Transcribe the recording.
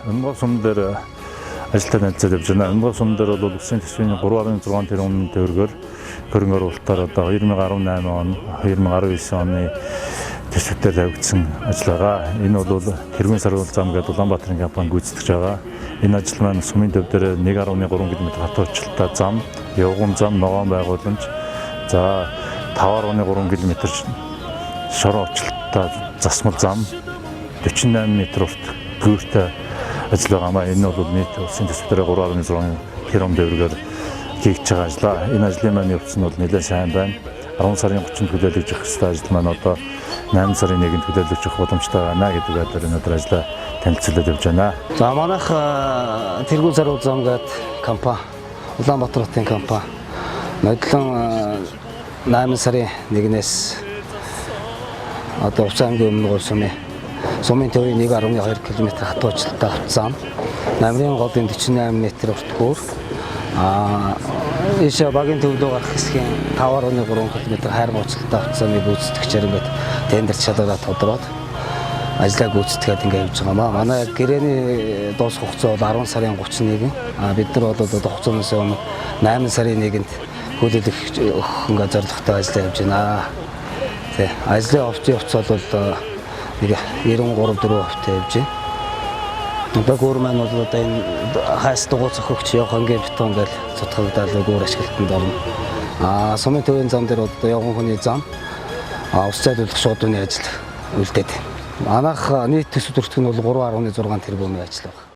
Өнгөө сум дээр ажилтаа нэлээд явж байна. Өнгөө сум дээр бол улсын төсвийн 3.6 тэрбум төгрөгөөр хөрөнгө оруулалтаар одоо 2018 он, 2019 оны төсвөөр тавигдсан ажиллагаа. Энэ бол тэргуун сарвал зам гэдэг Улаанбаатарын компани гүйцэтгэж байгаа. Энэ ажил маань сумын төв дээр 1.3 км хатуурчлалтай зам, явган зам, ногоон байгууламж, за 5.3 км шор орчлолттой засмал зам, 48 м урт гүүртэй ажиллагаа. Энэ бол нийт улсын төсвөөр 3.6 тэрбум төгрөгөөр хийж байгаа ажлаа. Энэ ажлын маань явц нь бол нэлээд сайн байна. 10 сарын 30-нд хүлээлгэж өгөх ёстой ажил маань одоо 8 сарын 1-нд хүлээлгэж өгөх боломжтой байна гэдэг дээр өнөөдөр ажлаа танилцуулаад явж байна. За манайх тэргуун сарвал зам гэдэг компани, Улаанбаатар хотын компани нодлон 8 сарын 1-ээс одоо Увцаа аймгийн өмнө гол сумын төвийн 1.2 км хатуурчлалтай зам, намрын голын 48 м урт гүүр, ийшээ багийн төвдөө гарах хэсгийн 5.3 км хайр муучлалтай замыг гүйцэтгэгчээр ингээд тендер шалгараад тодорхойд ажлаа гүйцэтгээд ингээд явж байгаа. Манай гэрээний дуусах хугацаа бол 10 сарын 31. Бид нар бол одоо хугацаанаас өмнө 8 сарын 1-нд хүлээлгэх ингээд зорилготой ажиллаа явж байна. Тэ ажлын явц бол 93-4% явж байна. Одоо гүүр маань бол одоо энэ хаас дугуй цохогч явхангийн бетон гэж цутгагдаад гүүр ашиглалтанд орно. Сумын төвийн зам дээр одоо явган хүний зам, ус зайлуулах шуудууны ажил үлдээд. Манайх нийт төсөв төртг нь бол 3.6 тэрбумын ажил байна.